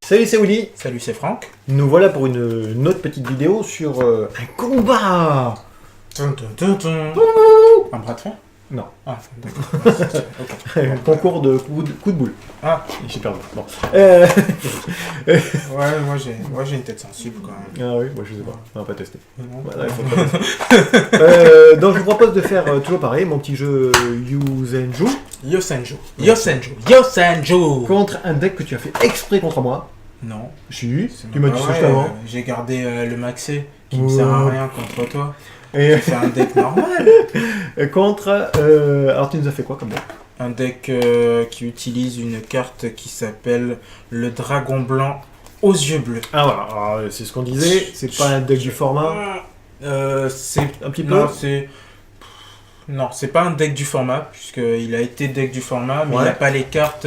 Salut, c'est Willy. Salut, c'est Franck. Nous voilà pour une autre petite vidéo sur un combat. Un bras de fer? Non. Ah, d'accord. Ok. Un concours de coups de boule. Ah, J'ai perdu. Bon. ouais, moi j'ai une tête sensible quand même. Ah oui, moi je sais pas. On va pas tester. Non. Voilà, il faut pas tester. Donc je vous propose de faire toujours pareil, mon petit jeu Yuzenju Yosenju. contre un deck que tu as fait exprès contre moi. Non. Si, c'est tu pas m'as dit ça vrai, juste avant. J'ai gardé le maxé qui me sert à rien contre toi. Et J'ai fait un deck normal. contre. Alors tu nous as fait quoi comme deck? Un deck qui utilise une carte qui s'appelle le dragon blanc aux yeux bleus. Ah voilà, alors, c'est ce qu'on disait, c'est pas un deck du format. C'est Un petit peu. Non, c'est pas un deck du format, puisqu'il a été deck du format, mais Ouais. il n'y a pas les cartes.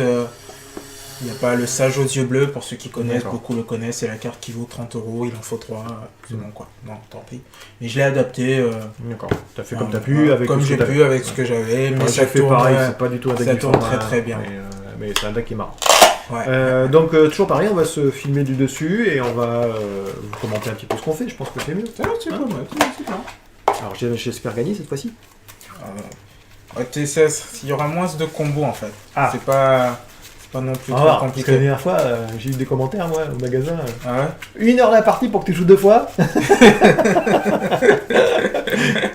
Il n'y a pas le sage aux yeux bleus, pour ceux qui connaissent, D'accord. beaucoup le connaissent, c'est la carte qui vaut 30 €, il en faut 3, c'est bon quoi. Non, tant pis. Mais je l'ai adapté. D'accord, t'as fait comme t'as pu, avec comme ce que j'ai t'avais. pu, avec ce que j'avais, mais Ouais, ça j'ai fait tourne, pareil, c'est pas du tout un deck ça du tourne format, très très bien. mais c'est un deck qui est marrant. Ouais. Donc toujours pareil, on va se filmer du dessus et on va vous commenter un petit peu ce qu'on fait, je pense que c'est mieux. C'est pas mal, c'est bien. Alors j'espère gagner cette fois-ci. Il y aura moins de combos en fait. Ah. C'est pas non plus trop Parce que la compliqué. dernière fois, j'ai eu des commentaires moi au magasin. Ah ouais. 1 heure la partie pour que tu joues 2 fois.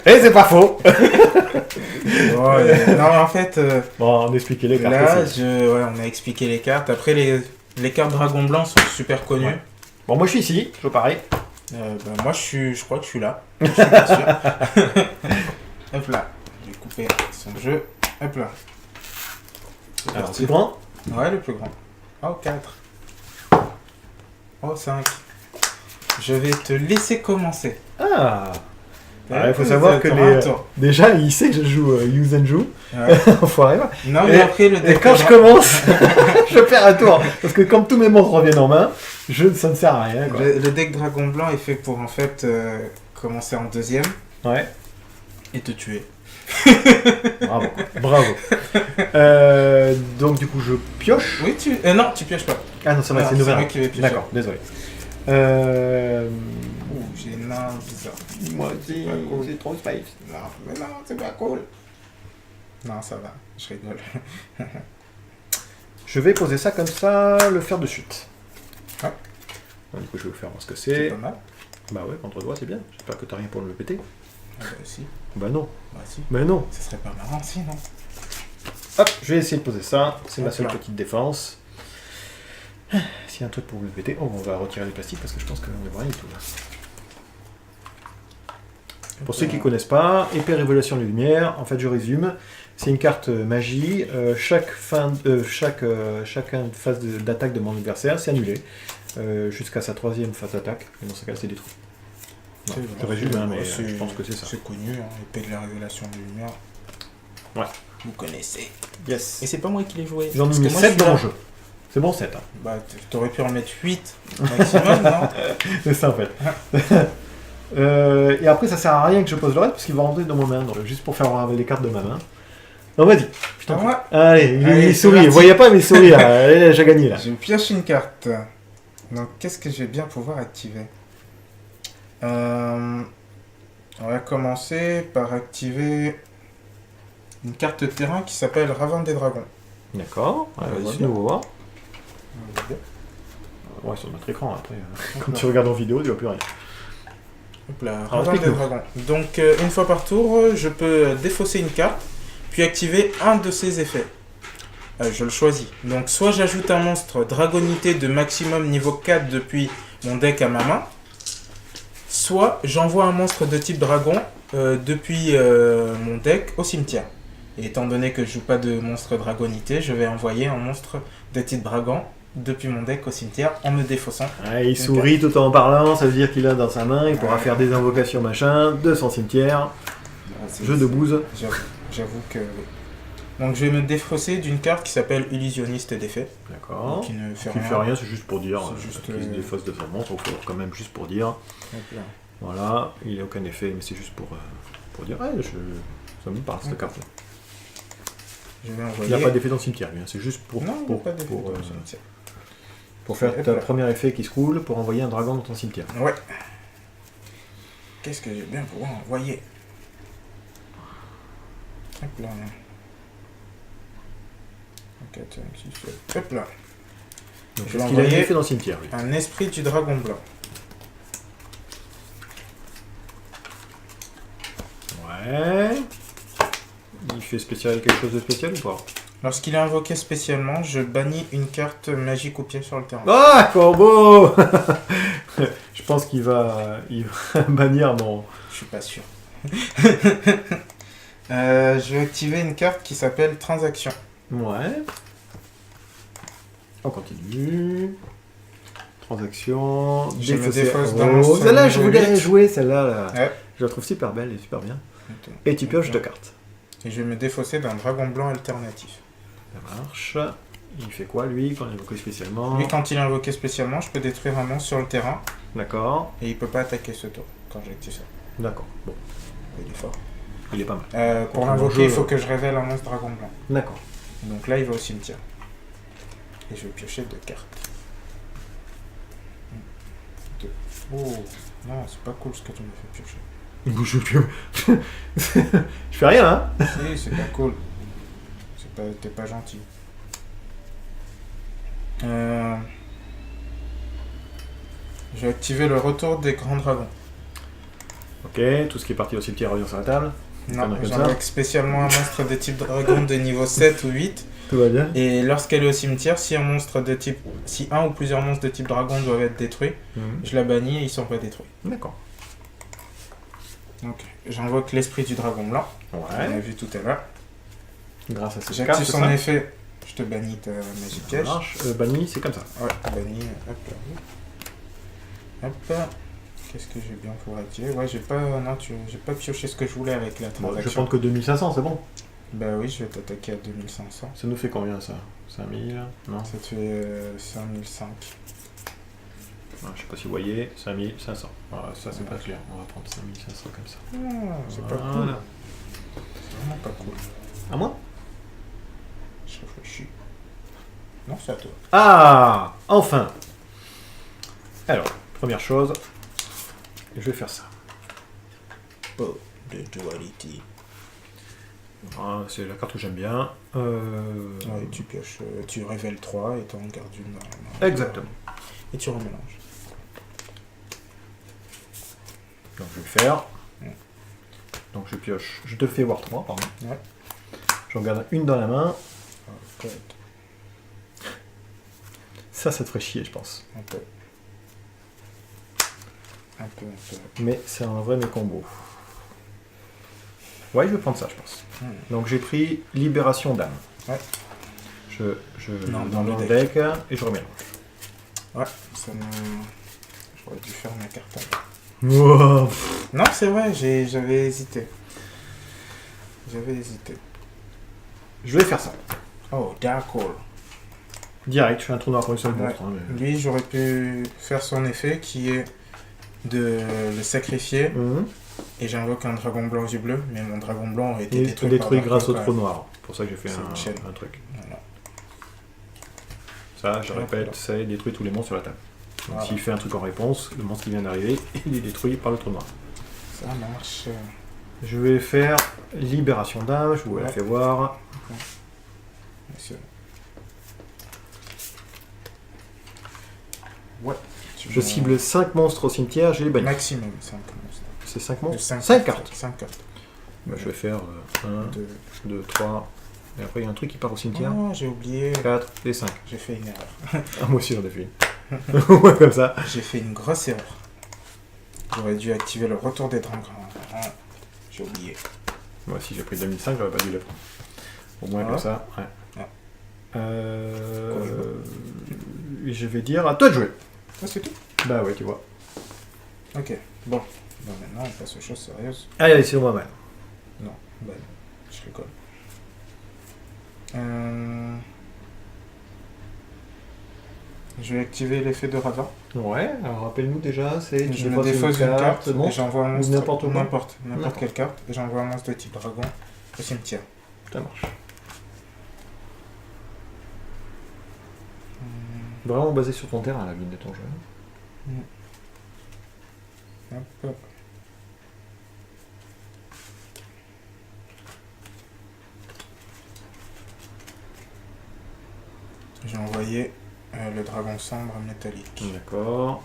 Et c'est pas faux. Non, en fait, Bon, on expliquait les cartes là, aussi. on a expliqué les cartes. Après, les cartes Dragon Blanc sont super connues. Ouais. Bon, moi je suis ici, toujours pareil. Moi, je crois que je suis là. Je suis pas sûr. Hop là. Je vais couper son jeu. Hop là. C'est Alors, parti. c'est grand. Ouais, le plus grand. Oh, 4. Oh, 5. Je vais te laisser commencer. Ah. Alors, il faut savoir que déjà, il sait que je joue Yuzenju. Ouais. Enfoiré. Non, mais après, le Et deck. quand je commence, je perds un tour. Parce que comme tous mes monstres reviennent en main, ça ne sert à rien. Quoi. Le deck Dragon Blanc est fait pour en fait commencer en deuxième Ouais, et te tuer. bravo. Bravo. Donc du coup, je pioche. Oui, non, tu pioches pas. Ah non, ça va, Ah, c'est une nouvelle. moi qui vais piocher. D'accord, désolé. Ouh, j'ai une main bizarre. Moi aussi, pas cool. c'est trop space. Non, mais non, c'est pas cool. Non, ça va, je rigole. Je vais poser ça comme ça, le faire de suite. Ouais. Bon, du coup, je vais vous faire voir ce que C'est c'est. pas mal. Bah ouais, contre toi, c'est bien. J'espère que t'as rien pour me le péter. Ah, bah, si. Bah non. Bah, si. Mais non. Ce serait pas marrant, si, non. Hop, je vais essayer de poser ça. C'est ma seule Hop là. petite défense. S'il y a un truc pour vous le péter, on va retirer les plastiques parce que je pense qu'on ne voit rien du tout là. Pour ceux qui ne connaissent pas, épée révélation de lumière, en fait je résume, c'est une carte magie, chaque phase d'attaque de mon adversaire c'est annulé, jusqu'à sa 3e phase d'attaque, et dans ce cas c'est détruit. C'est Ouais, vrai, je résume, hein, mais c'est- je pense que c'est ça. C'est connu, hein, épée de la révélation de lumière. Ouais. Vous connaissez. Yes. Et c'est pas moi qui l'ai joué. J'en ai Parce mis que moi, 7 je suis dans là. mon jeu. C'est bon 7. Hein. Bah, t'aurais pu en mettre 8 maximum, non? C'est ça en fait. Et après ça sert à rien que je pose le reste parce qu'il va rentrer dans ma main, donc, juste pour faire voir les cartes de ma main. Donc vas-y. Je t'en À prie. moi. Allez, Allez, il c'est sourit, parti. vous voyez pas mais il sourit là. Allez, j'ai gagné là. Je pioche une carte. Donc, qu'est-ce que je vais bien pouvoir activer? On va commencer par activer une carte terrain qui s'appelle Ravin des Dragons. D'accord, On voit vas-y, bien. nous voir. Ouais, sur notre écran après. Quand tu regardes en vidéo, tu vois plus rien. Hop là, Alors, Ravin des explique-nous. Dragons. Donc, une fois par tour, je peux défausser une carte, puis activer un de ses effets. Je le choisis. Donc, soit j'ajoute un monstre dragonité de maximum niveau 4 depuis mon deck à ma main, soit j'envoie un monstre de type dragon depuis mon deck au cimetière. Et étant donné que je joue pas de monstre dragonité, je vais envoyer un monstre de type dragon depuis mon deck au cimetière en me défaussant. Ouais, il sourit tout en parlant, ça veut dire qu'il a dans sa main, il pourra Ouais. faire des invocations machin, de son cimetière, jeu de bouse. J'avoue que... Donc je vais me défausser d'une carte qui s'appelle Illusionniste d'effet. D'accord. Qui ne fait Qui rien. fait rien, c'est juste pour dire. C'est juste, qu'il se défausse de son monstre, il faut quand même juste pour dire. Hop là. Voilà, il n'a aucun effet, mais c'est juste pour dire. Ouais, ça me parle cette carte. Je vais Il envoyer... n'y a pas d'effet dans le cimetière, lui, hein, c'est juste pour. Non, il n'y a pour, pas d'effet pour, dans le cimetière. Pour faire Hop ta là. premier effet qui se coule pour envoyer un dragon dans ton cimetière. Ouais. Qu'est-ce que j'ai bien pouvoir envoyer? Hop là. 4, 5, 6, 7. Hop là. Donc Je c'est vais ce qu'il a envoyer fait dans le cimetière. Lui. un esprit du dragon blanc. Ouais. Il fait spécial quelque chose de spécial ou pas? Lorsqu'il est invoqué spécialement, je bannis une carte magique au pied sur le terrain. Ah, corbeau. Je pense qu'il va bannir mon... Je suis pas sûr. Je vais activer une carte qui s'appelle Transaction. Ouais. On continue. Transaction. Je me Défausser défausse dans rose. son Celle-là, je niveau voulais 8. jouer celle-là. Là. Ouais. Je la trouve super belle et super bien. Attends. Et tu pioches 2 cartes. Et je vais me défausser d'un dragon blanc alternatif. Ça marche. Il fait quoi lui quand il invoque spécialement? Lui, quand il est invoqué spécialement, je peux détruire un monstre sur le terrain D'accord. et il peut pas attaquer ce tour quand j'active ça. D'accord. Bon, Il est fort. il est pas mal. Pour Contre l'invoquer, mon il jeu, faut que je révèle un monstre dragon blanc. D'accord. Donc là, il va au cimetière. Et je vais piocher 2 cartes. 2. Oh, non, c'est pas cool ce que tu m'as fait piocher. Je fais rien, hein? Si, c'est pas cool. T'es pas gentil. Je vais activer le retour des grands dragons. Ok, tout ce qui est parti au cimetière revient sur la table. Non, Comme ça. j'invoque spécialement un monstre de type dragon de niveau 7 ou 8. Tout va bien. Et lorsqu'elle est au cimetière, si un ou plusieurs monstres de type dragon doivent être détruits, je la bannis et ils sont pas détruits. D'accord. Donc j'invoque l'esprit du dragon blanc. On a Ouais. vu tout à l'heure. Grâce à cette J'active carte, son ça. effet. Je te bannis ta magie Ça piège. marche. Banni, c'est comme ça. Ouais, banni. Hop là. Hop. Qu'est-ce que j'ai bien pour activer? Ouais, j'ai pas pioché ce que je voulais avec la Bon, je transaction. prends que 2500, c'est bon. Bah oui, je vais t'attaquer à 2500. Ça nous fait combien ça? 5000? Non. Ça te fait 5005. Ah, je sais pas si vous voyez. 5500. Voilà, ça c'est pas clair. On va prendre 5500 comme ça. Ah, c'est pas cool. Voilà. C'est vraiment pas cool. À moi? Je réfléchis. Non, c'est à toi. Ah! Enfin! Alors, première chose, je vais faire ça. Oh, de duality. Ah, c'est la carte que j'aime bien. Ouais, tu pioches, tu révèles 3 et t'en gardes une dans la main. Exactement. Et tu remélanges. Donc je vais le faire. Donc je pioche. Je te fais voir 3, pardon. Ouais. J'en garde une dans la main. Ouais, Ça te ferait chier, je pense. un peu. Un peu. Mais c'est un vrai mes combos. Ouais, je vais prendre ça, je pense. Donc j'ai pris Libération d'âme. Ouais. Je Non, dans dans le le deck et je remélange. Ouais, ça me... J'aurais dû faire ma carte avant. Wow. Non, c'est vrai, j'avais hésité. Je vais faire ça. Oh, d'accord. Direct, je fais un trou noir pour une seule Ouais. monstre. Hein, mais... Lui, j'aurais pu faire son effet qui est de le sacrifier et j'invoque un dragon blanc aux yeux bleus, mais mon dragon blanc aurait été Et détruit, détruit par grâce au Dark trou Oak. noir. C'est pour ça que j'ai fait C'est une chaîne. un truc. Voilà. Ça, je Voilà. répète, ça détruit tous les monstres sur la table. Donc Voilà. s'il fait un truc en réponse, le monstre qui vient d'arriver, il est détruit par le trou noir. Ça marche. Je vais faire Libération d'âme, je vous la Ouais. fais voir. Monsieur. Ouais. Je cible 5 monstres au cimetière, j'ai les bannis. Maximum 5 monstres. C'est 5 monstres 5 cartes. 5 cartes. Bah, je vais faire 1, Deux. 2, 3. Et après, il y a un truc qui part au cimetière. Oh, j'ai oublié. 4 et 5. J'ai fait une erreur. Ah, moi aussi, j'en ai fait une. Ouais, comme ça. J'ai fait une grosse erreur. J'aurais dû activer le retour des dragons. J'ai oublié. Moi, si j'ai pris 2005, j'aurais pas dû le prendre. Au moins, Ah comme ouais ça. Ouais. Ah. Je vais dire à toi de jouer. Ah, c'est tout. Bah ouais, tu vois. Ok. Bon. Maintenant, on passe aux choses sérieuses. Allez, c'est moi mal. Non. Bah, non. Je rigole. Je vais activer l'effet de Ravin. Ouais, alors rappelle-nous déjà, c'est... Je me défausse une carte non et j'envoie un ou monstre. n'importe quoi N'importe D'accord. quelle carte. Et j'envoie un monstre de type dragon au cimetière. Ça marche. Vraiment basé sur ton terrain, la ligne de ton jeu. Hop. J'ai envoyé le dragon sombre métallique. D'accord.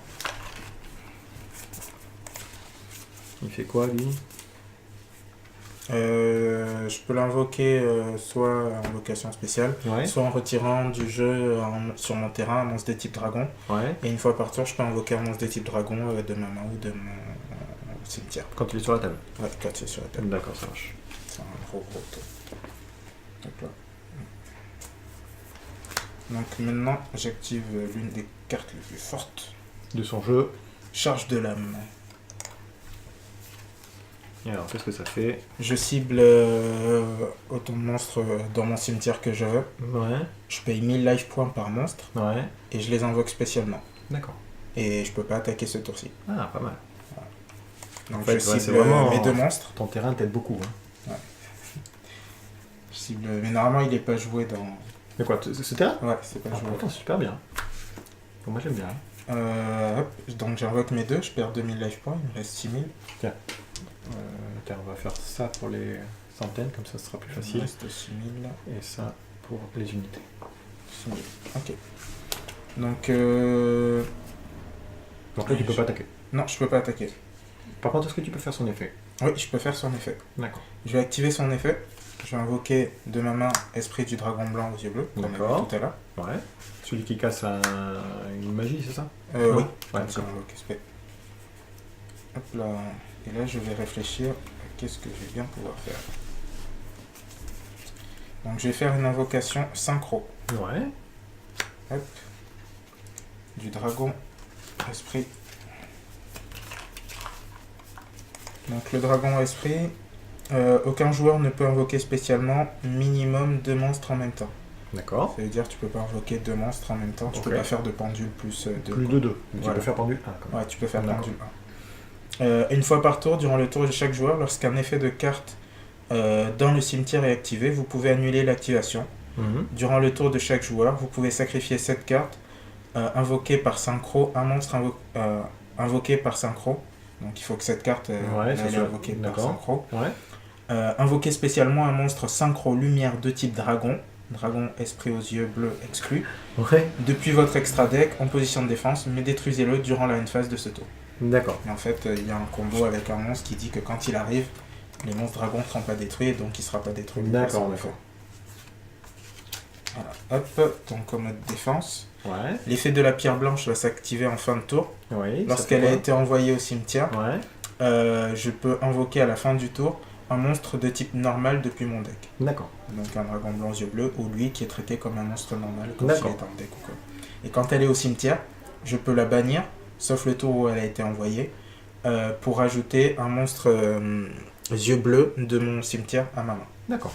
Il fait quoi, lui? Je peux l'invoquer soit en location spéciale, Ouais. soit en retirant du jeu sur mon terrain un monstre de type dragon. Ouais. Et une fois par tour, je peux invoquer un monstre de type dragon de ma main ou de mon cimetière. Quand il est sur la table. Ouais, quand c'est sur la table. D'accord, ça marche. C'est un gros tour. Hop là. Donc maintenant, j'active l'une des cartes les plus fortes. De son jeu. Charge de l'âme. Et alors, qu'est-ce que ça fait? Je cible autant de monstres dans mon cimetière que je veux. Ouais. Je paye 1000 life points par monstre Ouais. et je les invoque spécialement. D'accord. Et je peux pas attaquer ce tour-ci. Ah, pas mal. Donc En fait, je ouais, cible c'est vraiment- mes deux monstres. Ton terrain t'aide beaucoup. Hein. Je cible... Mais normalement, il est pas joué dans... Mais quoi, ce terrain? Ouais, c'est pas Ah, joué. pourtant, c'est super bien. Bon, moi, j'aime bien. Hop, donc j'invoque mes deux, je perds 2000 life points, il me reste 6000. Tiens, on va faire ça pour les centaines, comme ça, ce sera plus Il me facile. reste 6000. Et ça pour les unités. 6000. Ok. Donc Donc là, tu peux pas attaquer. non, je peux pas attaquer. Par contre, est-ce que tu peux faire son effet? Oui, je peux faire son effet. D'accord. Je vais activer son effet. Je vais invoquer de ma main Esprit du Dragon Blanc aux yeux bleus, comme on a D'accord. vu tout à l'heure. Ouais. Celui qui casse une magie, c'est ça? Oui, Ouais, comme d'accord. ça, on invoque SP. Hop là. Et là, je vais réfléchir à qu'est-ce que je vais bien pouvoir faire. Donc, je vais faire une invocation synchro. Ouais. Hop. Du dragon esprit. Donc le dragon esprit, aucun joueur ne peut invoquer spécialement minimum 2 monstres en même temps. D'accord. Ça veut dire que tu peux pas invoquer 2 monstres en même temps. Tu Ok. peux pas faire de pendule plus 2. Plus de 2. Tu Voilà. peux faire pendule 1. Comme Ouais, tu peux faire D'accord. pendule 1. Une fois par tour, durant le tour de chaque joueur, lorsqu'un effet de carte dans le cimetière est activé, vous pouvez annuler l'activation. Durant le tour de chaque joueur, vous pouvez sacrifier cette carte invoquée par synchro, un monstre invoqué par synchro. Donc il faut que cette carte Ouais, c'est elle est sûr. invoquée par D'accord. synchro. Ouais. Invoquer spécialement un monstre synchro lumière de type dragon. Dragon esprit aux yeux bleus exclu. Ouais. Depuis votre extra deck en position de défense, mais détruisez-le durant la end phase de ce tour. D'accord. Et en fait, il y a un combo avec un monstre qui dit que quand il arrive, les monstres dragons ne seront pas détruits, donc il ne sera pas détruit. D'accord, Voilà. d'accord. Voilà. Hop, donc en mode défense. Ouais. L'effet de la pierre blanche va s'activer en fin de tour. Oui. Lorsqu'elle a été envoyée au cimetière, Ouais. je peux invoquer à la fin du tour un monstre de type normal depuis mon deck. D'accord. Donc un dragon blanc aux yeux bleus, ou lui qui est traité comme un monstre normal, comme s'il D'accord. est dans le deck ou quoi. Et quand elle est au cimetière, je peux la bannir, sauf le tour où elle a été envoyée, pour ajouter un monstre yeux bleus de mon cimetière à ma main. D'accord.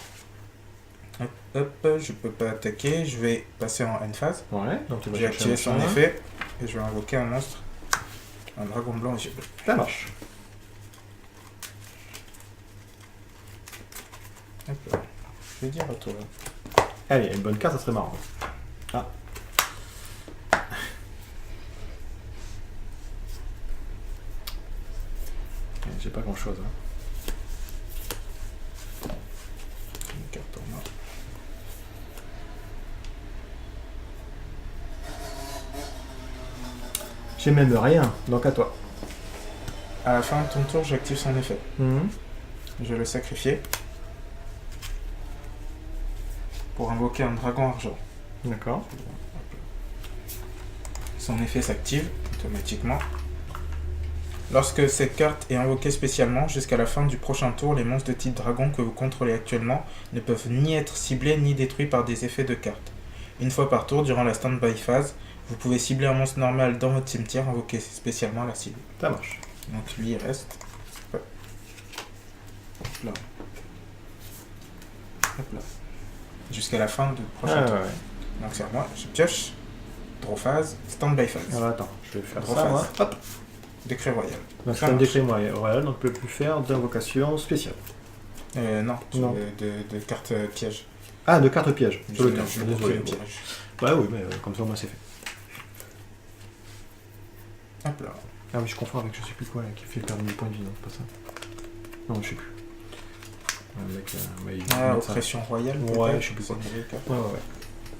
Hop, je peux pas attaquer, je vais passer en end phase. Ouais. Donc tu vas Je vais chercher activer un son machin. effet, et je vais invoquer un monstre, un dragon blanc aux yeux bleus. Ça marche. Hop là. Je vais dire à toi. Allez, une bonne carte, ça serait marrant. Ah. J'ai pas grand chose. Une carte en main. J'ai même rien, donc à toi. À la fin de ton tour, j'active son effet. Je vais le sacrifier pour invoquer un dragon argent. D'accord. Son effet s'active automatiquement. Lorsque cette carte est invoquée spécialement, jusqu'à la fin du prochain tour, les monstres de type dragon que vous contrôlez actuellement ne peuvent ni être ciblés ni détruits par des effets de carte. Une fois par tour, durant la stand-by phase, vous pouvez cibler un monstre normal dans votre cimetière, invoquer spécialement la cible. Ça marche. Donc lui il reste. Hop là. Hop là. Jusqu'à la fin du prochain Ah, tour. ouais, ouais. Donc c'est à moi, je pioche. Draw phase, stand-by phase. Alors attends, je vais faire Draw ça, phase. moi. Hop. Décret royal. Donc Ça c'est un marche. décret royal, donc je peux plus faire d'invocation spéciale. Non, Non. de carte piège. Ah, de carte piège. Je Sur le n'ai terme, aucun désolé. piège. Ouais, oui, mais comme ça, au moins, c'est fait. Hop là. Ah oui, je confonds avec je sais plus quoi là, qui fait perdre des points de vie, non, c'est pas ça. Non, je sais plus. Le mec, Ah, ça. oppression royale. Ouais, peut-être. je sais plus C'est quoi. une vieille carte. Ouais.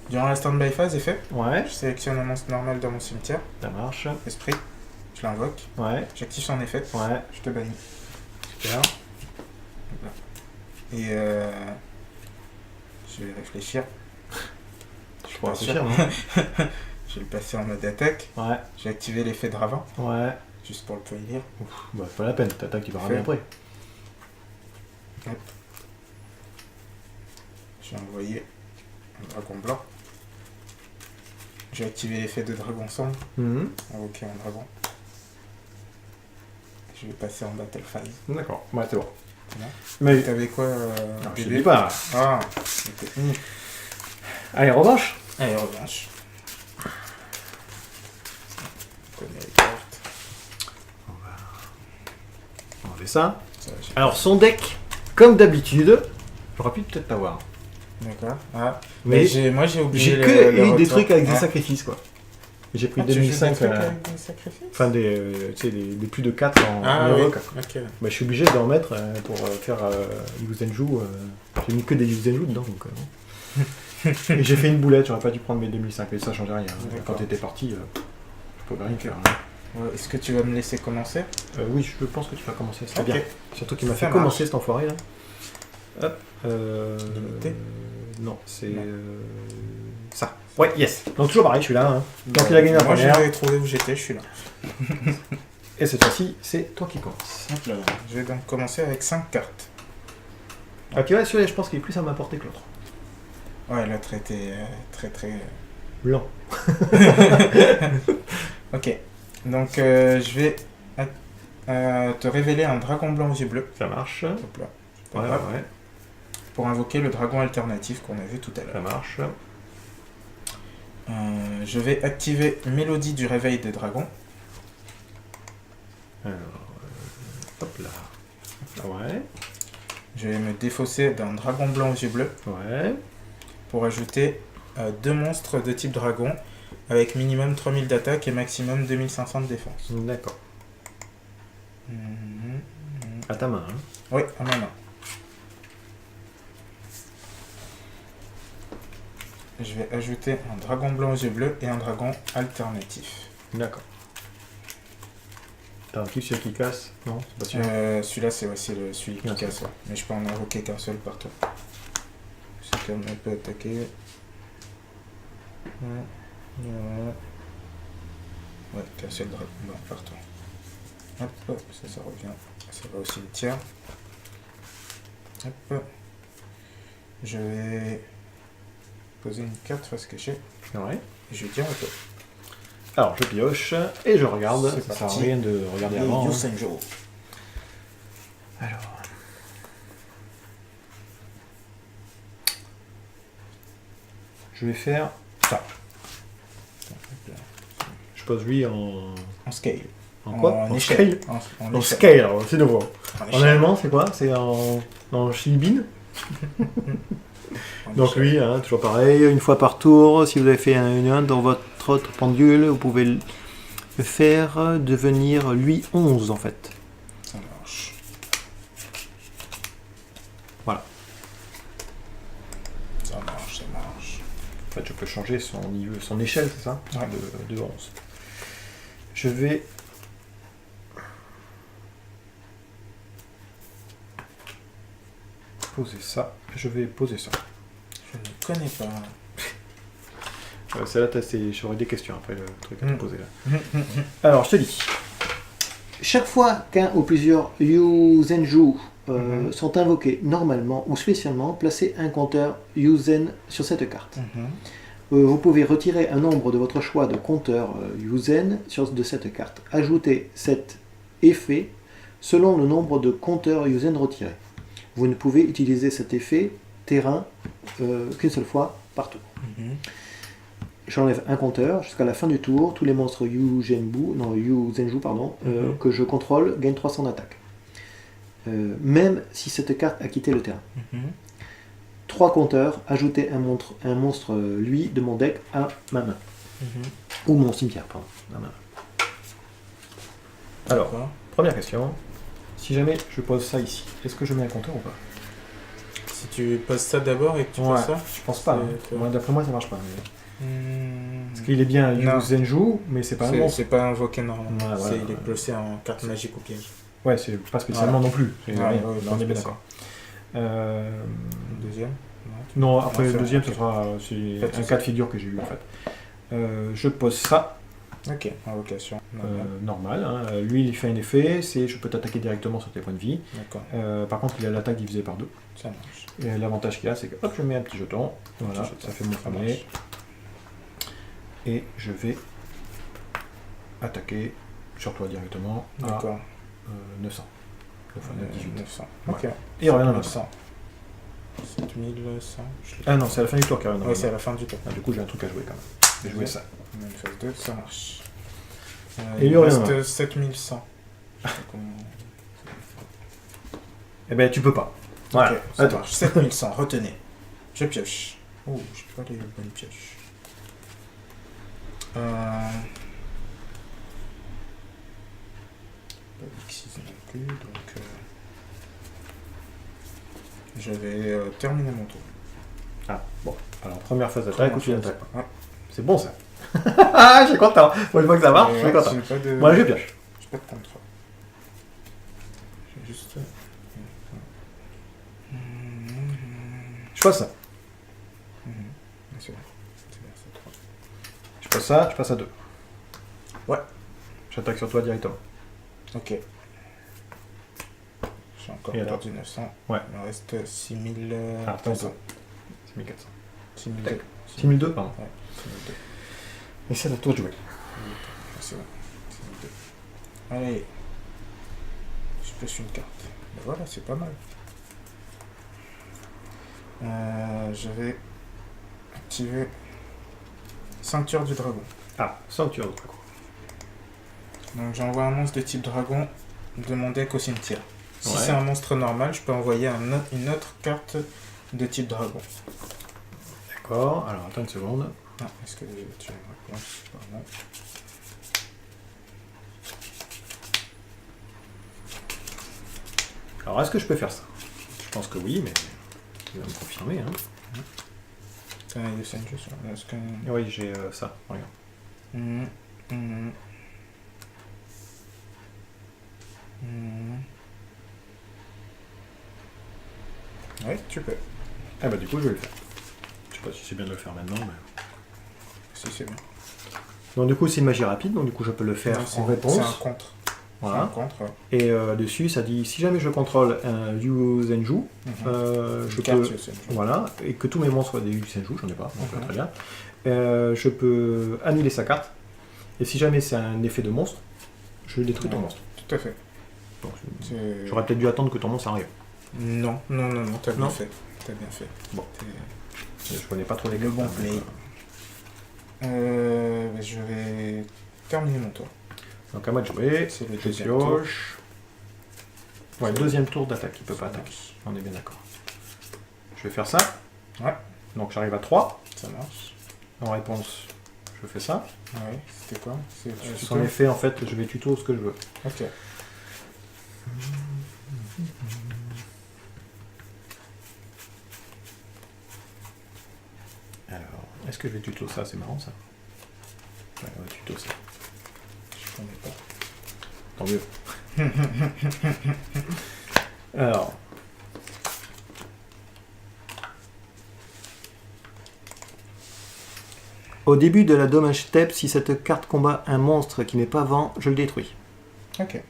Durant la stand-by phase, effet, Ouais, je sélectionne un monstre normal dans mon cimetière. ça marche. Esprit. Je l'invoque. Ouais, J'active son effet. ouais, Je te bannis. super. Et je vais réfléchir. Je pourrais Pas réfléchir, sûr. non? Je vais le passer en mode attaque. Ouais, J'ai activé l'effet de ravin, ouais. juste pour le prévenir. Bah, pas la peine, t'attaques, tu vas ramener après. J'ai envoyé un dragon blanc. J'ai activé l'effet de dragon sombre. Invoqué un dragon. Je vais passer en battle phase. D'accord, ouais, c'est bon. Voilà. Mais T'avais quoi non, je te bébé dis pas. Ah, ok. Allez, revanche. Allez, revanche. On connaît les cartes. On fait ça. Ça, j'ai- Alors, son deck, comme d'habitude, j'aurais pu peut-être l'avoir. D'accord. Ah. Mais Moi j'ai oublié j'ai que le eu des retour. trucs avec des Ah. sacrifices, quoi. J'ai pris Ah, tu joues des 2005, trucs avec des sacrifices enfin des, tu sais, des plus de 4 en Ah oui, évoque. ok. Bah, je suis obligé d'en mettre pour faire Yuzenju. J'ai mis que des Yuzenju dedans, donc et j'ai fait une boulette, j'aurais pas dû prendre mes 2005, mais ça changeait rien. Quand D'accord. t'étais parti, je pouvais rien Ok. faire. Ouais, est-ce que tu vas me laisser commencer Oui, je pense que tu vas commencer, c'est Ok. bien. Surtout qu'il m'a Ça fait marche. commencer cet enfoiré là. Hop. Limité. Non, c'est Non. ça. Ouais, yes. Donc toujours pareil, je suis là. Hein. Donc il a gagné la Moi première. j'avais trouvé où j'étais, je suis là. Et cette fois-ci, c'est toi qui commence. Hop là. Je vais donc commencer avec 5 cartes. Ah, tu vois, celui-là, je pense qu'il est plus à m'apporter que l'autre. Ouais, l'autre était très... Blanc. Ok. Donc je vais te révéler un dragon blanc aux yeux bleus. Ça marche. Hop là. Ouais, Hop. ouais, Pour invoquer le dragon alternatif qu'on a vu tout à ça l'heure. marche. Je vais activer Mélodie du réveil des dragons. Alors, hop là. Ouais, Je vais me défausser d'un dragon blanc aux yeux bleus ouais. pour ajouter 2 monstres de type dragon avec minimum 3000 d'attaque et maximum 2500 de défense. D'accord. Mhm. À ta main. Hein. Oui, à ma main. Je vais ajouter un dragon blanc aux yeux bleus et un dragon alternatif. D'accord. T'as un kiff sur qui casse? Non, c'est pas sûr. Celui-là, c'est celui qui Ok. casse. Ouais. Mais je peux en invoquer qu'un seul par tour. C'est comme elle peut attaquer. Ouais, qu'un seul dragon blanc par tour. Hop, ça revient. Ça va au cimetière. Hop. Je vais poser une carte face cachée. Ouais. Et je vais dire ok. Alors, je pioche et je regarde. C'est Ça sert à parti. rien de regarder avant. Hein. Yuzenju. Alors. Je vais faire ça. Je pose lui en En scale. En quoi? En En échelle. scale. En En échelle. scale, alors, c'est nouveau. En En échelle. allemand, c'est quoi? C'est en shilibin. En Donc échelle. lui, hein, toujours pareil, une fois par tour, si vous avez fait une 1 dans votre autre pendule, vous pouvez le faire devenir lui 11 en fait. Ça marche. Voilà. Ça marche, ça marche. En fait, je peux changer son niveau, son échelle, c'est ça? Ouais. De 11. Je vais... poser ça. Je vais poser ça. Je ne connais pas. Celle-là, j'aurai des questions après le truc à te poser là. Mhm. Alors, je te dis. Chaque fois qu'un ou plusieurs Yuzenju sont invoqués normalement ou spécialement, placez un compteur Yuzen sur cette carte. Vous pouvez retirer un nombre de votre choix de compteur Yuzen de cette carte. Ajoutez cet effet selon le nombre de compteurs Yuzen retirés. Vous ne pouvez utiliser cet effet terrain qu'une seule fois par tour. J'enlève un compteur jusqu'à la fin du tour. Tous les monstres Yuzenju que je contrôle gagnent 300 d'attaque. Même si cette carte a quitté le terrain. 3 compteurs, ajoutez un monstre, lui, de mon deck à ma main. Ou mon cimetière, pardon. À ma main. Alors, D'accord. première question. Si jamais je pose ça ici, est-ce que je mets un compteur ou pas? Si tu poses ça d'abord et que tu Ouais, poses ça. je pense pas. c'est- Moi, d'après moi, ça marche pas. Parce qu'il est C'est bien Non. Yu Zenju, mais c'est pas un monstre. c'est pas invoqué normalement. Ouais, voilà, Il est placé en carte magique ou piège. Ouais, c'est pas spécialement non plus. C'est Ouais, rien. ouais, On est bien pas d'accord. Deuxième. Non, après Non, le deuxième, ok. ce sera c'est Pas de un souci. cas de figure que j'ai eu en fait. Je pose ça, Ok, invocation. Normal. normal. Hein. Lui, il fait un effet, c'est je peux t'attaquer directement sur tes points de vie. D'accord, Par contre, il a l'attaque divisée par 2. ça marche. Et l'avantage qu'il a, c'est que hop, je mets un petit jeton. Voilà, petit jeton, ça fait mon ça premier. marche. Et je vais attaquer sur toi directement à D'accord. 900. 18. 900. Ouais. Ok. Et rien à 900. 7100. Ah non, c'est à la fin du tour carrément. Oui, c'est à la fin du tour. Ah, du coup, j'ai un truc à jouer quand même. Je vais jouer ça. Même phase 2, ça marche. Et il il reste reste 7100. Eh ben, tu peux pas. Voilà. Ok, ça Attends. marche. 7100, retenez. Je pioche. Oh, j'ai pas les bonnes pioches. Pas X6 non plus, donc je vais terminer mon tour. Ah, bon. Alors, première phase d'attaque ou tu n'attaques pas. Ouais. C'est bon ça. Ah, je suis content. Moi, je vois que ça marche, je suis Ouais, content. j'ai pas de... Moi, je pioche. J'ai pas de contrôle. J'ai juste... Je passe ça. C'est bon. C'est bien, c'est 3. Je passe ça, je passe à 2. Ouais. J'attaque sur toi directement. Ok. J'ai encore Et à toi. perdu 900. Ouais. Il me reste 6000... Ah, attends, ça. C'est 1400. 6002. 6002, pardon. Ouais, 6002. Et c'est à toi de jouer. C'est bon. 6002. Allez. Je pioche une carte. Ben voilà, c'est pas mal. Je vais activer Ceinture du Dragon. Ah, sanctuaire de dragon. Donc j'envoie un monstre de type dragon de mon deck au cimetière. Si Ouais. c'est un monstre normal, je peux envoyer une autre carte de type dragon. D'accord, alors attends une seconde. Ah, est-ce que tu as une réponse? Pardon. Alors, est-ce que je peux faire ça? Je pense que oui, mais tu vas me confirmer. Hein. T'as un Yosenju sur est-ce que... Et oui, j'ai ça, regarde. Ouais, tu peux. Ah bah du coup, je vais le faire. Je sais pas si c'est bien de le faire maintenant, mais... Si c'est bon. Donc du coup, c'est une magie rapide, donc du coup, je peux le faire Non, en réponse. C'est un contre. C'est un Voilà. contre, ouais. Et dessus, ça dit, si jamais je contrôle un Yu Zenju, je Une carte peux... Yosenju. Voilà, et que tous mes monstres soient des Yu Zenju, j'en ai pas, donc Mhm. très bien. Je peux annuler sa carte, et si jamais c'est un effet de monstre, je détruis ton Ouais. monstre. Tout à fait. Bon, C'est- j'aurais peut-être dû attendre que ton monstre arrive. Non, t'as bien Non. fait. T'as bien fait. Bon. T'es- Je connais pas trop les Le cartes, bon hein, play. donc, Je vais terminer mon tour. donc à moi de jouer, C'est le je deuxième tour. pioche. Ouais, deuxième tour d'attaque, il peut pas attaquer. On est bien d'accord. Je vais faire ça. Ouais. Donc j'arrive à 3. Ça marche. En réponse, je fais ça. Ouais, c'était quoi? C'est Son effet, en fait, je vais tuto ce que je veux. Ok. Alors, est-ce que je vais tuto ça? C'est marrant ça. Ouais, on va tuto ça. Je connais pas. Tant mieux. Alors. Au début de la dommage step, si cette carte combat un monstre qui met pas vent, je le détruis. Ok.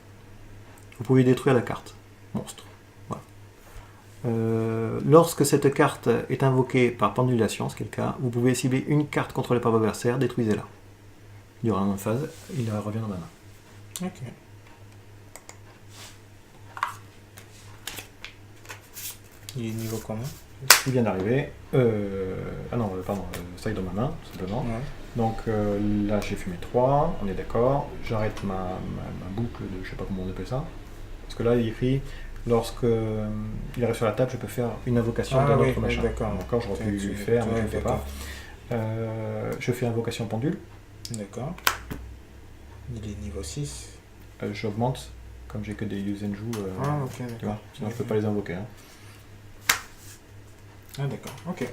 Vous pouvez détruire la carte. Monstre. Voilà. Lorsque cette carte est invoquée par pendulation, ce qui est le cas, vous pouvez cibler une carte contrôlée par votre adversaire, détruisez-la. Durant une phase, il revient dans ma main. Ok. Il est niveau combien? Il vient d'arriver. Ah non, pardon, ça est dans ma main, tout simplement. Ouais. Donc là, j'ai fumé 3, on est d'accord. J'arrête ma boucle de, je sais pas comment on appelle ça. Parce que là, il écrit, lorsque il arrive sur la table, je peux faire une invocation Ah d'un oui, autre machin. oui, d'accord. J'aurais pu Tu- faire, mais ouais, je ne fais d'accord. pas. Je fais invocation pendule. D'accord. Il est niveau 6. j'augmente, comme j'ai que des Yuzenju, Ah, ok, tu vois, d'accord. sinon je peux pas les invoquer. Hein. Ah, d'accord, ok.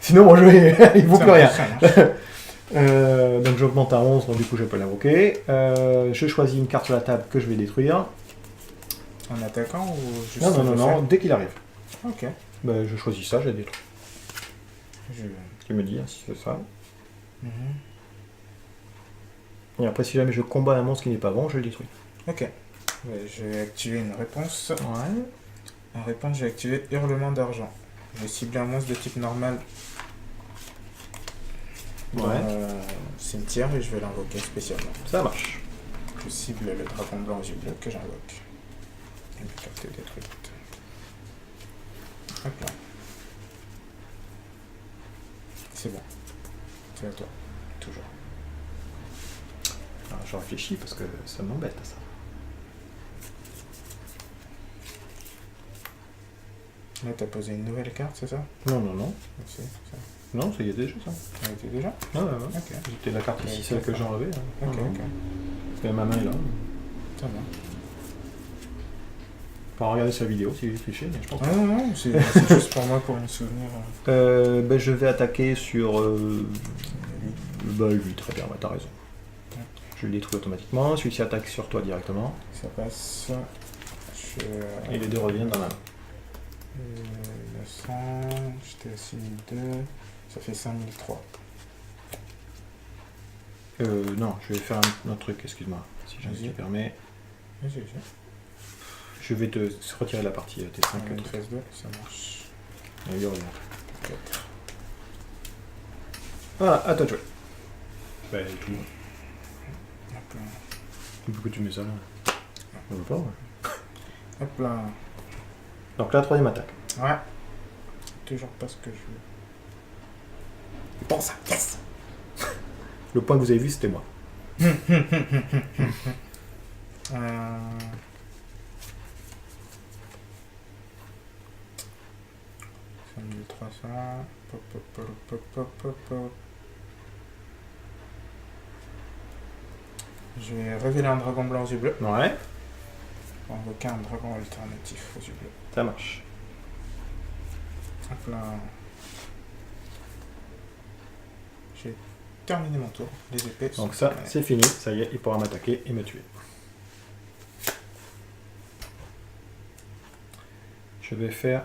Sinon mon jeu, il vaut Ça plus rien. marche, ça marche. Donc j'augmente à 11, donc du coup je peux l'invoquer. Je choisis une carte sur la table que je vais détruire. En attaquant ou juste Non, sans non, effet dès qu'il arrive. Ok. Ben, je choisis ça, je le détruis. Je... Tu me dis hein, si c'est ça. Mhm. Et après, si jamais je combats un monstre qui n'est pas bon, je le détruis. Ok. Je vais activer une réponse. Ouais. En réponse, j'ai activé Hurlement d'argent. Je vais cibler un monstre de type normal dans le cimetière et je vais l'invoquer spécialement. Ça marche. Je cible le dragon blanc aux yeux bleus que j'invoque. Et la carte est détruite. Hop là. C'est bon. C'est à toi. Toujours. Alors, je réfléchis parce que ça m'embête ça. Là, t'as posé une nouvelle carte, c'est ça? Non, non, non. C'est ça. Non, ça y est déjà ça. Ça a été déjà? Ouais, ouais, ouais. Ok. C'était la carte ici, celle que j'ai enlevée. Hein. Ok, Non, non. ok. Et ma main est là. Ça va. Pas regarder sa vidéo si vous réfléchissez, mais je pense Ah pas. non, non, c'est juste pour moi, pour me souvenir. Ben, je vais attaquer sur. Bah, lui, très bien, ouais, t'as raison. Je le détruis automatiquement. Celui-ci attaque sur toi directement. Ça passe. Et les deux reviennent dans la main. 900, j'étais à 6002, ça fait 5003. Non, je vais faire un autre truc, excuse-moi, si je Vas-y. te permets. Vas-y. Je vais te retirer la partie, tes 5 Une trucs. phase 2, ça marche. Et il revient. 4. Voilà, à toi de jouer. Bah, tout. Hop là. Pourquoi tu mets ça là? On veut pas, ouais. Hop là. Donc la troisième attaque. Ouais. Toujours pas ce que je veux. Bon, ça, yes. Le point que vous avez vu, c'était moi. 5300. Pop, pop, pop, pop, pop, pop, pop. Je vais révéler un dragon blanc aux yeux bleus. Ouais, Pour invoquer un dragon alternatif aux yeux bleus. ça marche. Hop là. J'ai terminé mon tour. Les épées sont Donc ça, terminées. c'est fini. Ça y est, il pourra m'attaquer et me tuer. Je vais faire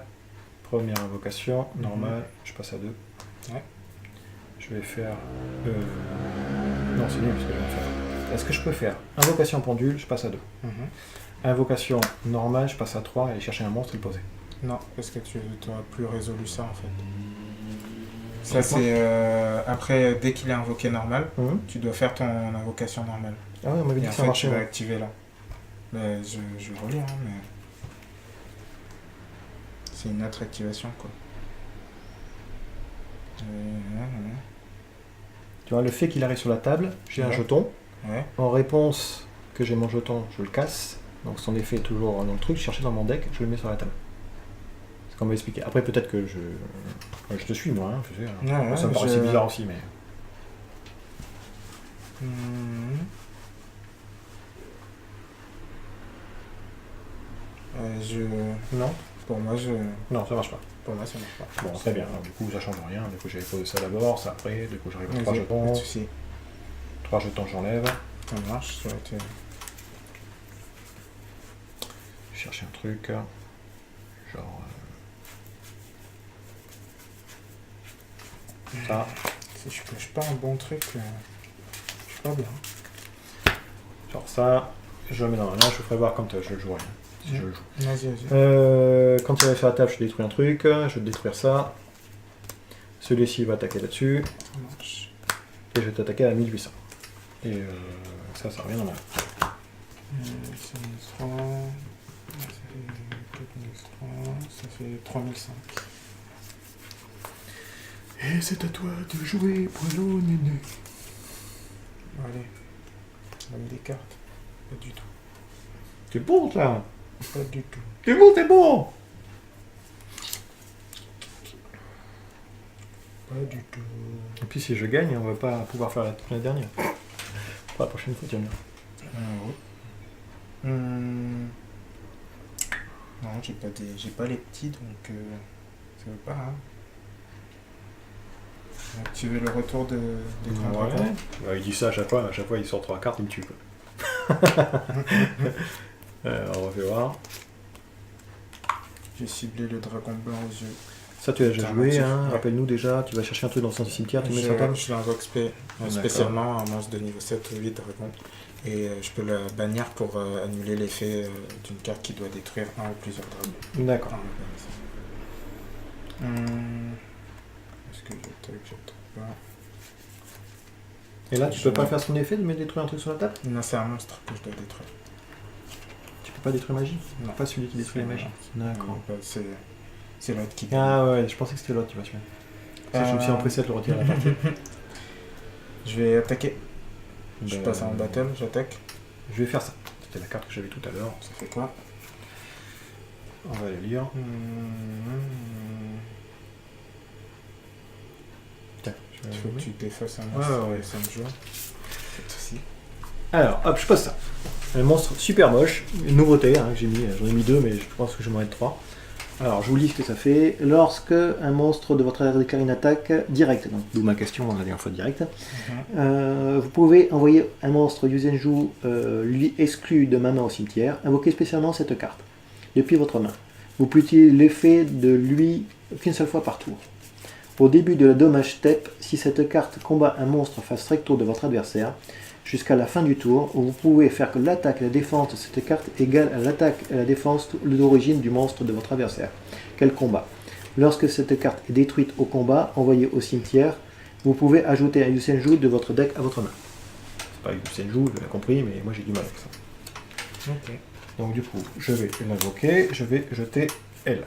première invocation, normale, je passe à 2. Ouais. Je vais faire... Non, c'est nul ce que je vais faire. Est-ce que je peux faire invocation pendule, je passe à 2. Mhm. Invocation normale, je passe à 3 et aller chercher un monstre et le poser. Non, parce que tu n'auras plus résolu ça en fait. Ça Donc, c'est après, dès qu'il est invoqué normal, Mhm. tu dois faire ton invocation normale. Ah ouais, on m'avait dit Et en que ça fait, tu marchait. vas Ouais. activer là. Mais je vais relire, hein, mais... C'est une autre activation, quoi. Tu vois, le fait qu'il arrive sur la table, j'ai un Ouais. jeton. Ouais. En réponse que j'ai mon jeton, je le casse. Donc son effet est toujours dans le truc. Je cherchais dans mon deck, je le mets sur la table. C'est ce qu'on m'a expliqué. Après, peut-être que je te suis, moi. Hein, tu sais, hein. Ouais, Ça me paraissait bizarre aussi, mais... Mhm. Non, Pour moi, non, ça marche pas. pour moi, ça marche pas. Bon, très bien. Alors, du coup, ça change rien. Du coup, j'avais posé ça d'abord, ça après. Du coup, j'arrive à 3 Vas-y, pas de jetons. soucis. 3 jetons, j'enlève. Ça marche, ça va être... Je cherche un truc. Genre... ça. Si je pioche pas un bon truc, je suis pas bien. Genre ça. Je le mets dans la main. Je vous ferai voir quand je le jouerai. Si je le joue. Vas-y, vas-y. Quand il va sur la table, je détruis un truc, je vais détruire ça. Celui-ci va attaquer là-dessus, Ça marche. et je vais t'attaquer à 1800. Et ça revient dans ma main. 5003, ça fait 4003, ça fait 3005. Et c'est à toi de jouer, poilot néné. Allez, donne des cartes. Pas du tout. C'est bon, là. Pas du tout. C'est bon, c'est bon. Pas du tout. Et puis si je gagne, on va pas pouvoir faire la dernière. Pour la prochaine fois, tu vas bien. Oui. Non, j'ai pas les petits, donc ça veut pas. Hein. Donc, tu veux le retour des grands dragons? Il dit ça à chaque fois il sort 3 cartes, il me tue. Quoi. On va voir. J'ai ciblé le dragon blanc aux yeux. Ça, tu as déjà joué, Alternatif, hein. ouais. Rappelle-nous déjà, tu vas chercher un truc dans son cimetière, tu mets sur table. Je l'invoque spécialement un monstre de niveau 7 ou 8 dragon. Et je peux la bannir pour annuler l'effet d'une carte qui doit détruire un ou plusieurs dragons. D'accord. Est-ce que j'attaque pas? Et là, tu peux pas faire son effet de me détruire un truc sur la table? Non, c'est un monstre que je dois détruire. Tu peux pas détruire magie? Non. Pas celui qui détruit les magies. D'accord. C'est l'autre qui Ah ouais, je pensais que c'était l'autre, tu vois. Je me suis empressé de le retirer à la partie. Je vais attaquer. Je Ben, passe en battle, j'attaque. Je vais faire ça. C'était la carte que j'avais tout à l'heure. Ça fait quoi? On va aller lire. Tiens, Il faut que tu défausses un Ouais, monstre ouais. 5 jours. C'est aussi. Alors, hop, je pose ça. Un monstre super moche, une nouveauté hein, que j'ai mis. J'en ai mis 2, mais je pense que je vais m'en mettre 3. Alors, je vous lis ce que ça fait. Lorsque un monstre de votre aire déclare une attaque directe, donc d'où ma question la dernière fois directe, vous pouvez envoyer un monstre Yuzenju lui exclu de ma main au cimetière, invoquer spécialement cette carte depuis votre main. Vous pouvez utiliser l'effet de lui qu'une seule fois par tour. Au début de la dommage step, si cette carte combat un monstre face recto de votre adversaire, jusqu'à la fin du tour, vous pouvez faire que l'attaque et la défense de cette carte égale à l'attaque et la défense d'origine du monstre de votre adversaire. Quel combat? Lorsque cette carte est détruite au combat, envoyée au cimetière, vous pouvez ajouter un Yuzenju de votre deck à votre main. C'est pas Yuzenju, vous l'avez compris, mais moi j'ai du mal avec ça. Ok. Donc du coup, je vais l'invoquer, je vais jeter elle.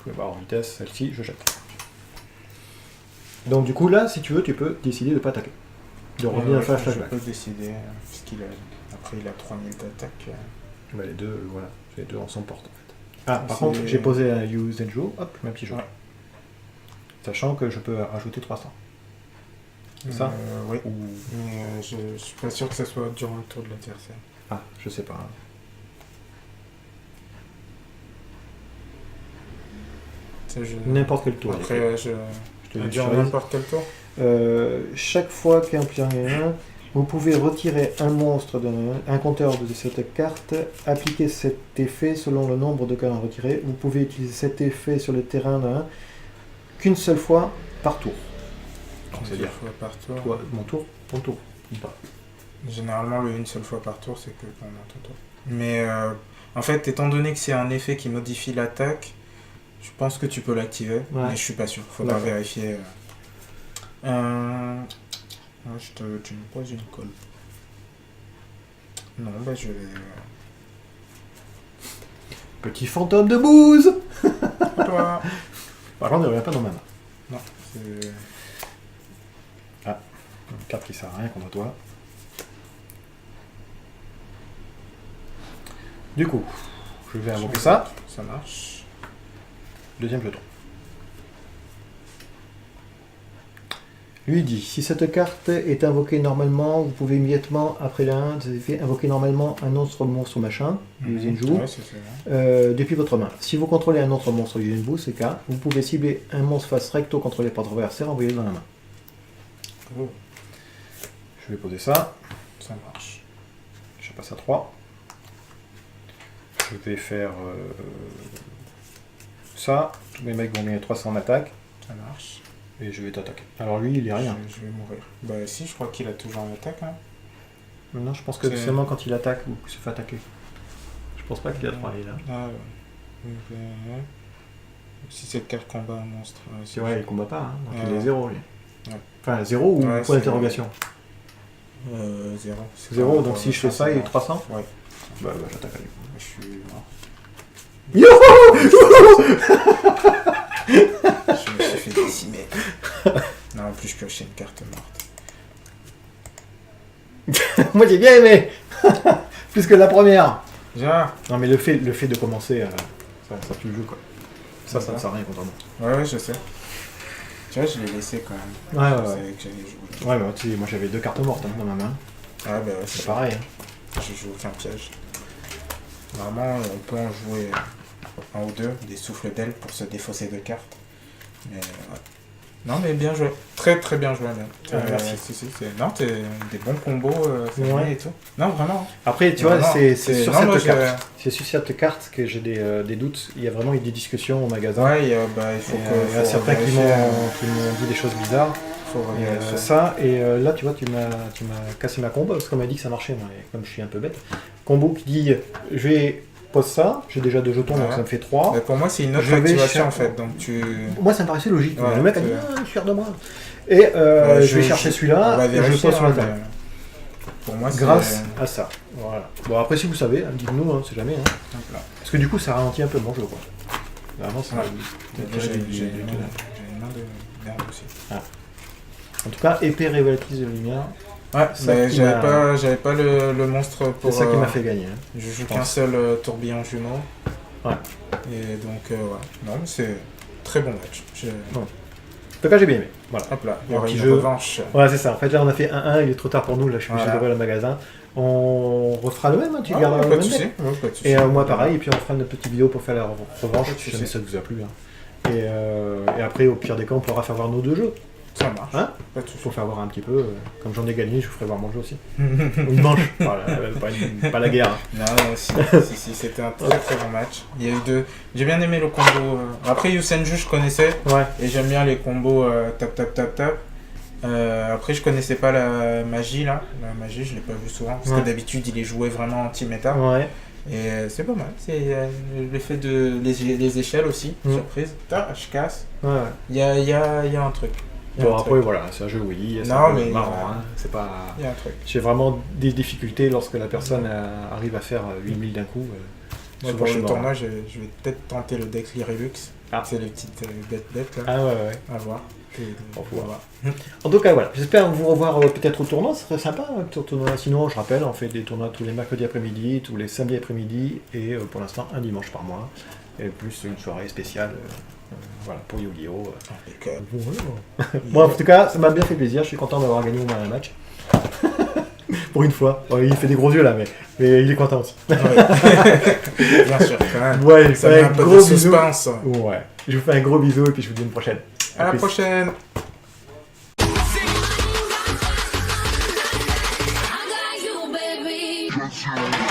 Je vais voir en vitesse, celle-ci, je jette. Donc du coup là, si tu veux, tu peux décider de ne pas attaquer. De revenir à faire Je flashback. peux décider, puisqu'il a... Après il a 3000 d'attaque. Bah, les deux, voilà, les deux en s'emportent en fait. Ah, par C'est- contre, j'ai posé un Yuzenju, hop, je mets un petit jeu. Ouais. Sachant que je peux rajouter 300. C'est ça Oui. Ou... Mais je suis pas sûr que ça soit durant le tour de l'adversaire. Ah, je sais pas. N'importe quel tour. Après, je te dis durant n'importe quel tour. chaque fois qu'un player vous pouvez retirer un monstre un compteur de cette carte, appliquer cet effet selon le nombre de cartes retirées. Vous pouvez utiliser cet effet sur le terrain qu'une seule fois par tour. Donc, c'est-à-dire Une fois par tour. toi, mon tour, ton tour. Ou pas. Généralement, le une seule fois par tour, c'est que pendant ton tour. Mais en fait, étant donné que c'est un effet qui modifie l'attaque, je pense que tu peux l'activer, Ouais. mais je suis pas sûr. Faudra D'accord. vérifier. Tu me poses une colle. Non, bah je vais. Petit fantôme de bouse. Toi. Par contre, ne revient pas dans ma main. Non, c'est. Une carte qui sert à rien contre toi. Du coup, je vais invoquer ça. Ça marche. Deuxième jeton. Lui dit, si cette carte est invoquée normalement, vous pouvez immédiatement, après l'un des effets, invoquer normalement un autre monstre machin, Yuzenju, Ouais, c'est ça. depuis votre main. Si vous contrôlez un autre monstre Yuzenju, c'est le cas, vous pouvez cibler un monstre face recto contrôlé par votre adversaire, envoyé dans la main. Oh, Je vais poser ça, ça marche. je passe à 3. Je vais faire ça, tous mes mecs vont gagner 300 en attaque, Ça marche. et je vais t'attaquer. Alors lui, il est rien. Je vais mourir. Bah si, je crois qu'il a toujours une attaque. Hein. Maintenant, je pense que C'est- c'est seulement quand il attaque ou qu'il se fait attaquer. Je pense pas qu'il a 3 là. Ah ouais. Donc, si cette carte combat un monstre. C'est vrai, il combat pas, hein, donc il Ouais. est 0 lui. Ouais. Enfin, 0 ou Ouais, point c'est- d'interrogation 0. 0, donc si je fais ça, il est 300. Ouais. Bah, j'attaque avec. Je suis mort. Yo Je me suis fait décimer. Non, en plus, je piochais une carte morte. Moi j'ai bien aimé plus que la première. Déjà. Non, mais le fait de commencer, ça tue le jeu quoi. Ça ne sert à rien contre moi. Ouais, je sais. Tu vois, je l'ai laissé quand même. Ouais, Je ouais, savais ouais. que j'allais jouer. Ouais, bah, tu sais, moi j'avais 2 cartes mortes dans ma main. Ah bah ouais, C'est pareil. Hein. je joue aucun piège. Vraiment, on peut en jouer un ou deux, des souffles d'aile pour se défausser de cartes. Mais ouais. Non, mais bien joué. Très très bien joué, même. Merci. Non, t'es des bons combos Ouais. et tout. Non, vraiment. Après, tu vois, Vraiment, c'est c'est- sur non, moi, cette carte. C'est sur cette carte que j'ai des doutes. Il y a vraiment eu des discussions au magasin. Ouais, il faut Et, que. il y a faut certains qui vérifier, m'ont dit des choses bizarres. Faut Et, vérifier. ça, et là, tu vois, tu m'as cassé ma combo parce qu'on m'a dit que ça marchait, moi, et comme je suis un peu bête. Combo qui dit je vais pose ça, j'ai déjà 2 jetons, donc Ouais. ça me fait 3. Mais pour moi, c'est une autre Je vais activation cher- en fait. Donc tu. Moi, ça me paraissait logique. Ouais, le mec a dit c'est- ah, je suis fier de moi. Et je vais chercher on celui-là va et je vérifier, le pose sur la hein, table. mais Pour moi, c'est. Grâce à ça. Voilà. Bon, après, si vous savez, dites-nous, hein, c'est jamais. Hein. Hop là. Parce que du coup, ça ralentit un peu mon jeu, quoi. Vraiment, ça Ouais. tirer J'ai du- j'ai du- une main de merde aussi. En tout cas, épée révélatrice de lumière, Ouais, Ça mais qui j'avais pas le monstre c'est pour. ça qui m'a fait gagner. Hein. Je joue je qu'un pense. seul tourbillon jumeau. Ouais. Et donc, ouais. Non, mais c'est très bon match. En tout cas, j'ai bien aimé. Voilà. Hop là, il y Un aura petit une jeu. revanche. Ouais, c'est ça. En fait, là, on a fait 1-1, il est trop tard pour nous. Là, je suis obligé Voilà. d'ouvrir le magasin. On refera le même, hein, tu Ah, garderas pas le de même soucis. deck. Ouais, pas de soucis. Et moi, pareil. Et puis, on fera une petite vidéo pour faire la revanche, Pas de si jamais soucis. ça vous a plu. Hein. Et après, au pire des cas, on pourra faire voir nos 2 jeux. Ça marche. Hein Pas de soucis. Pour faire voir un petit peu. Comme j'en ai gagné, je vous ferai voir mon jeu aussi. Ou une manche. Voilà, pas la guerre. Hein. Non, si, c'était un très très bon match. Il y a eu deux. J'ai bien aimé le combo. Après, Yusenju, je connaissais. Ouais. Et j'aime bien les combos tap tap tap tap. Après, je connaissais pas la magie là. La magie, je l'ai pas vu souvent. Parce Ouais. que d'habitude, il est joué vraiment anti-méta. Ouais. Et c'est pas mal. C'est l'effet de les échelles aussi. Mm. Surprise. Tac, je casse. Ouais. Il y a un truc. Il y a Bon, un après, truc. voilà, c'est un jeu Wii. C'est Non, un peu mais- marrant. Hein. C'est pas. Il y a un truc. J'ai vraiment des difficultés lorsque la personne arrive à faire 8000 d'un coup. Moi, souvent, pour je suis le mort. tournoi, je vais peut-être tenter le deck Lirelux. Ah. C'est les petites bêtes là. Ah ouais, ouais. À voir. Et, Au revoir. voilà. En tout cas, voilà. J'espère vous revoir peut-être au tournoi. Ce serait sympa, au tournoi. Sinon, je rappelle, on fait des tournois tous les mercredis après-midi, tous les samedis après-midi, et pour l'instant, un dimanche par mois. Et plus une soirée spéciale voilà, pour Yu-Gi-Oh! Impeccable. Voilà. Bon, en tout cas, ça m'a bien fait plaisir. Je suis content d'avoir gagné au moins un match. Pour une fois. Bon, il fait des gros yeux là, mais il est content aussi. Ouais. Bien sûr, quand même. Ouais, Ça met un peu de suspense. Ouais. Je vous fais un gros bisou et puis je vous dis à une prochaine. À la plus. prochaine. I got you, baby.